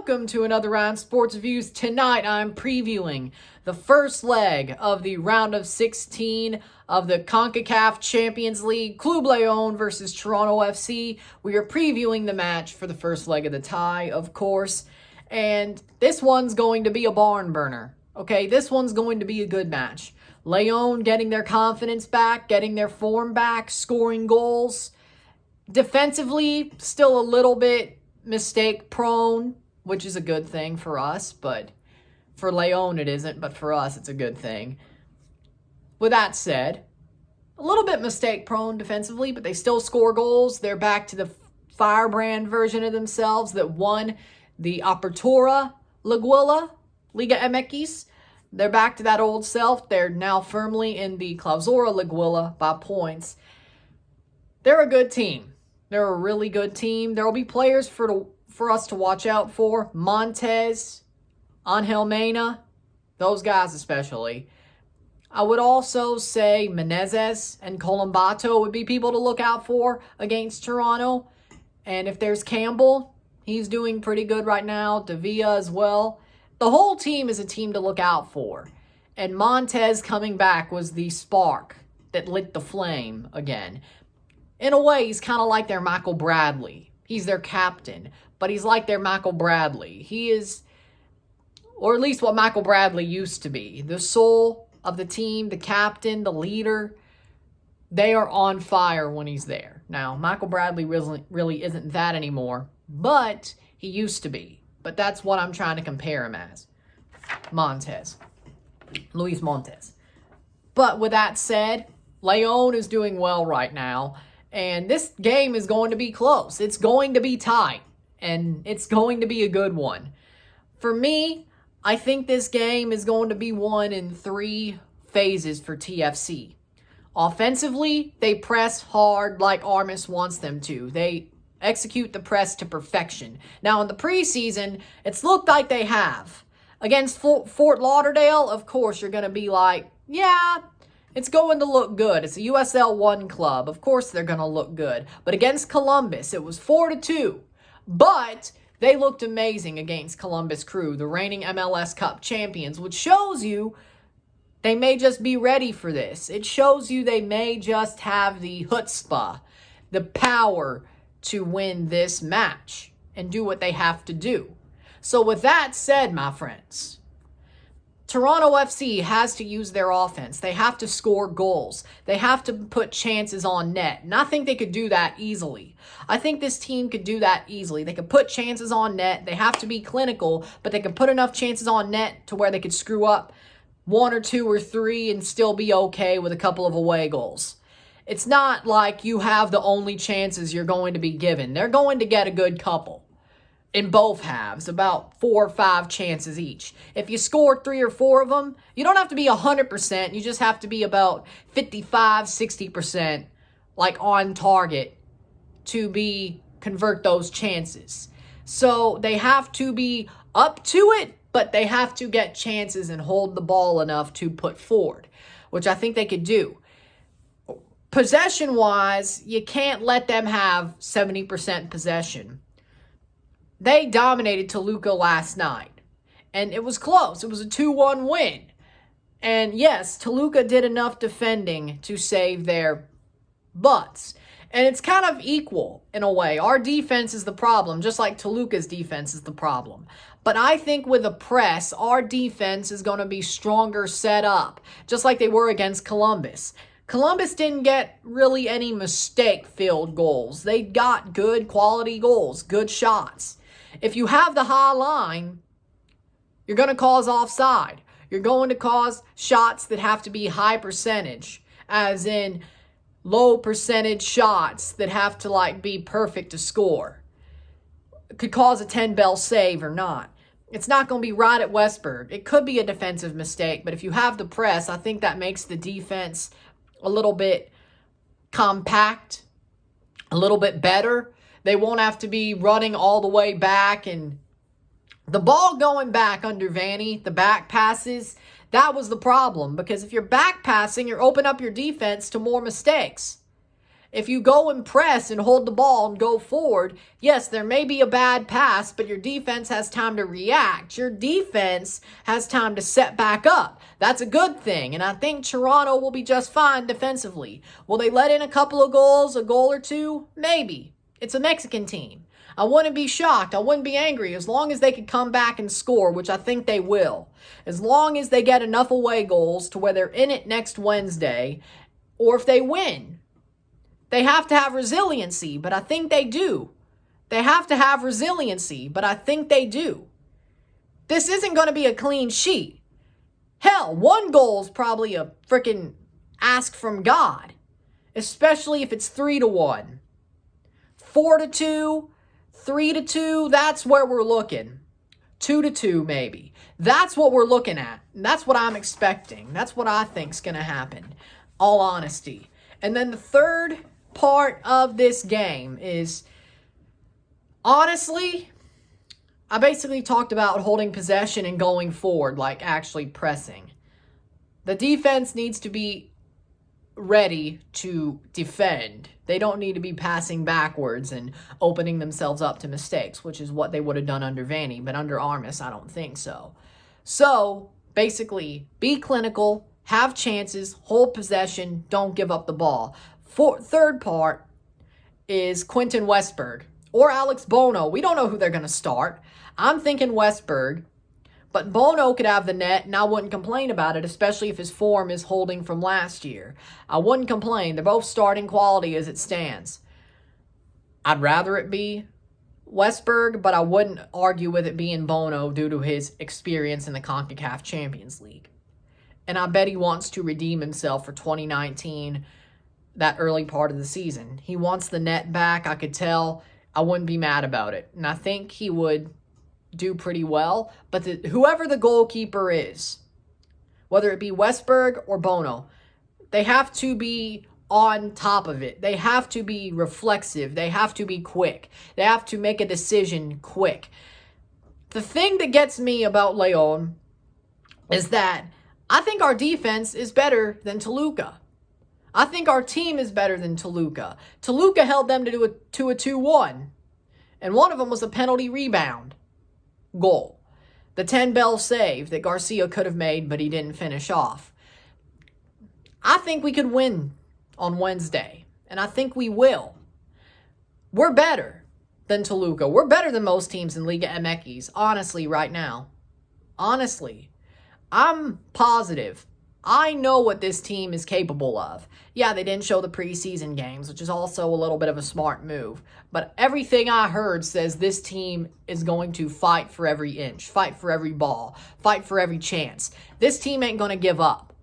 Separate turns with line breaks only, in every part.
welcome to another round of Sports Views. Tonight I'm previewing the first leg of the round of 16 of the Concacaf Champions League, Club León versus Toronto FC. We are previewing the match for the first leg of the tie, of course, and this one's going to be a barn burner. Okay, this one's going to be a good match. León getting their confidence back, getting their form back, scoring goals. Defensively, still a little bit mistake prone, which is a good thing for us, but for León it isn't, but for us it's a good thing. With that said, a little bit mistake prone defensively, but they still score goals. They're back to the firebrand version of themselves that won the Apertura Liguilla, Liga MX. They're back to that old self. They're now firmly in the Clausura Liguilla by points. They're a good team. They're a really good team. There will be players for us to watch out for. Montes, Angel Mena, those guys especially. I would also say Menezes and Colombato would be people to look out for against Toronto. And if there's Campbell, he's doing pretty good right now. Davia as well. The whole team is a team to look out for. And Montes coming back was the spark that lit the flame again. In a way, he's kind of like their Michael Bradley. He's their captain, but he's like their Michael Bradley. He is, or at least what Michael Bradley used to be, the soul of the team, the captain, the leader. They are on fire when he's there. Now, Michael Bradley really isn't that anymore, but he used to be. But that's what I'm trying to compare him as. Montes. Luis Montes. But with that said, León is doing well right now. And this game is going to be close. It's going to be tight. And it's going to be a good one. For me, I think this game is going to be won in 3 phases for TFC. Offensively, they press hard like Armas wants them to. They execute the press to perfection. Now, in the preseason, it's looked like they have. Against Fort Lauderdale, of course, you're going to be like, yeah, it's going to look good. It's a USL 1 club. Of course they're going to look good. But against Columbus, it was 4-2. But they looked amazing against Columbus Crew, the reigning MLS Cup champions, which shows you they may just be ready for this. It shows you they may just have the chutzpah, the power to win this match and do what they have to do. So with that said, my friends, Toronto FC has to use their offense. They have to score goals. They have to put chances on net. And I think they could do that easily. I think this team could do that easily. They could put chances on net. They have to be clinical, but they could put enough chances on net to where they could screw up 1 or 2 or 3 and still be okay with a couple of away goals. It's not like you have the only chances you're going to be given. They're going to get a good couple. In both halves, about 4 or 5 chances each. If you score 3 or 4 of them, you don't have to be 100%. You just have to be about 55, 60%, like on target to convert those chances. So they have to be up to it, but they have to get chances and hold the ball enough to put forward, which I think they could do. Possession-wise, you can't let them have 70% possession. They dominated Toluca last night, and it was close. It was a 2-1 win. And yes, Toluca did enough defending to save their butts. And it's kind of equal in a way. Our defense is the problem, just like Toluca's defense is the problem. But I think with a press, our defense is going to be stronger set up, just like they were against Columbus. Columbus didn't get really any mistake-filled goals. They got good quality goals, good shots. If you have the high line, you're going to cause offside. You're going to cause shots that have to be high percentage, as in low percentage shots that have to be perfect to score. It could cause a 10-bell save or not. It's not going to be right at Westburg. It could be a defensive mistake, but if you have the press, I think that makes the defense a little bit compact, a little bit better. They won't have to be running all the way back. And the ball going back under Vanny, the back passes, that was the problem. Because if you're back passing, you're opening up your defense to more mistakes. If you go and press and hold the ball and go forward, yes, there may be a bad pass, but your defense has time to react. Your defense has time to set back up. That's a good thing, and I think Toronto will be just fine defensively. Will they let in a couple of goals, a goal or two? Maybe. It's a Mexican team. I wouldn't be shocked. I wouldn't be angry as long as they could come back and score, which I think they will. As long as they get enough away goals to where they're in it next Wednesday, or if they win. They have to have resiliency, but I think they do. They have to have resiliency, but I think they do. This isn't going to be a clean sheet. Hell, 1 goal is probably a freaking ask from God, especially if it's 3-1. 4-2, 3-2, that's where we're looking. 2-2 maybe. That's what we're looking at. And that's what I'm expecting. That's what I think's going to happen. All honesty. And then the third part of this game is, honestly, I basically talked about holding possession and going forward, like actually pressing. The defense needs to be ready to defend. They don't need to be passing backwards and opening themselves up to mistakes, which is what they would have done under Vanny, but under Armas, I don't think so. So, basically, be clinical, have chances, hold possession, don't give up the ball. Third part is Quentin Westberg or Alex Bono. We don't know who they're going to start. I'm thinking Westberg, but Bono could have the net, and I wouldn't complain about it, especially if his form is holding from last year. I wouldn't complain. They're both starting quality as it stands. I'd rather it be Westberg, but I wouldn't argue with it being Bono due to his experience in the Concacaf Champions League. And I bet he wants to redeem himself for 2019, that early part of the season. He wants the net back. I could tell. I wouldn't be mad about it. And I think he would do pretty well. But whoever the goalkeeper is, whether it be Westberg or Bono, they have to be on top of it. They have to be reflexive. They have to be quick. They have to make a decision quick. The thing that gets me about León is that I think our defense is better than Toluca. I think our team is better than Toluca. Toluca held them to a 2-1. And one of them was a penalty rebound goal. The 10-bell save that Garcia could have made, but he didn't finish off. I think we could win on Wednesday. And I think we will. We're better than Toluca. We're better than most teams in Liga MX, honestly, right now. Honestly. I'm positive. I know what this team is capable of. Yeah, they didn't show the preseason games, which is also a little bit of a smart move. But everything I heard says this team is going to fight for every inch, fight for every ball, fight for every chance. This team ain't going to give up.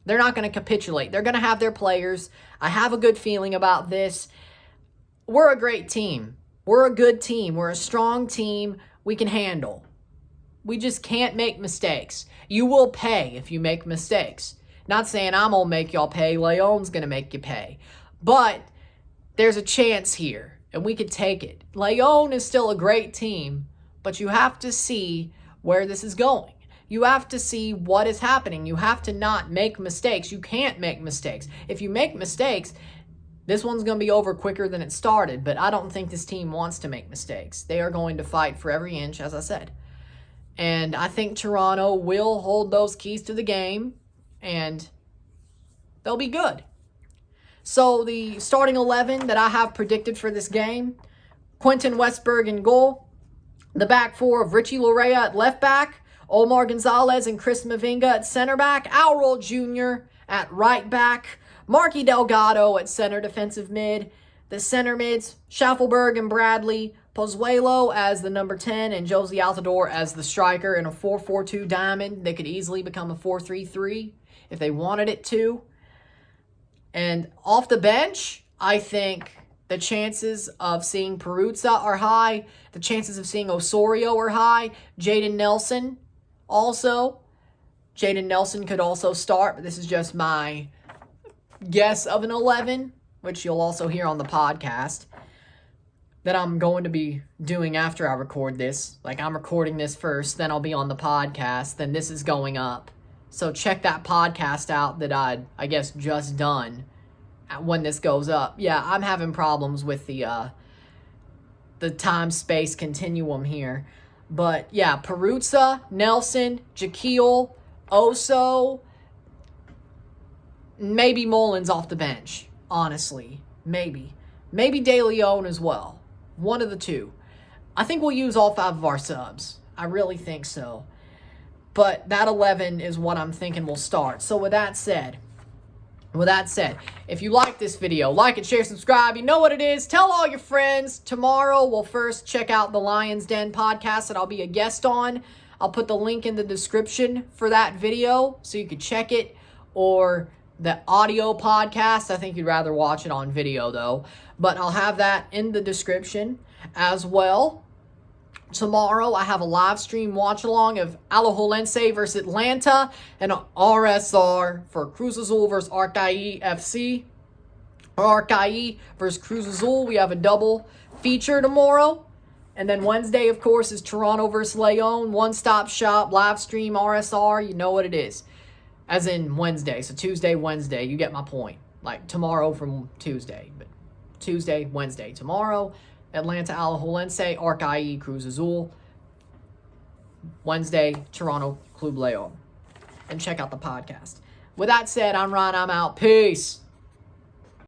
They're not going to capitulate. They're going to have their players. I have a good feeling about this. We're a great team. We're a good team. We're a strong team we can handle. We just can't make mistakes. You will pay if you make mistakes. Not saying I'm going to make y'all pay. León's going to make you pay. But there's a chance here, and we could take it. León is still a great team, but you have to see where this is going. You have to see what is happening. You have to not make mistakes. You can't make mistakes. If you make mistakes, this one's going to be over quicker than it started, but I don't think this team wants to make mistakes. They are going to fight for every inch, as I said. And I think Toronto will hold those keys to the game, and they'll be good. So the starting 11 that I have predicted for this game, Quentin Westberg in goal, the back four of Richie Lorea at left back, Omar Gonzalez and Chris Mavinga at center back, Alrol Jr. at right back, Marky Delgado at center defensive mid, the center mids, Schaffelberg and Bradley, Pozuelo as the number 10, and Josie Altidore as the striker in a 4-4-2 diamond. They could easily become a 4-3-3 if they wanted it to. And off the bench, I think the chances of seeing Peruzza are high. The chances of seeing Osorio are high. Jaden Nelson also. Jaden Nelson could also start, but this is just my guess of an 11, which you'll also hear on the podcast that I'm going to be doing after I record this. Like, I'm recording this first, then I'll be on the podcast, then this is going up. So check that podcast out that I guess, just done. when this goes up. Yeah, I'm having problems with the time-space continuum here. But, yeah, Peruzza, Nelson, Jaquil, Oso, maybe Mullins off the bench, honestly. Maybe. Maybe De Leon as well. One of the two. I think we'll use all 5 of our subs. I really think so. But that 11 is what I'm thinking will start. So with that said, if you like this video, like it, share, subscribe. You know what it is. Tell all your friends. Tomorrow, we'll first check out the Lion's Den podcast that I'll be a guest on. I'll put the link in the description for that video so you can check it. Or the audio podcast. I think you'd rather watch it on video, though. But I'll have that in the description as well. Tomorrow, I have a live stream watch-along of Alajuelense versus Atlanta and an RSR for Cruz Azul versus Arcaí FC. Arcaí versus Cruz Azul. We have a double feature tomorrow. And then Wednesday, of course, is Toronto versus León. One-stop shop, live stream, RSR. You know what it is. As in Wednesday. So Tuesday, Wednesday. You get my point. Like tomorrow from Tuesday. But Tuesday, Wednesday. Tomorrow, Atlanta, Alajuelense, Arcaí, Cruz Azul. Wednesday, Toronto, Club León. And check out the podcast. With that said, I'm Ron. I'm out. Peace.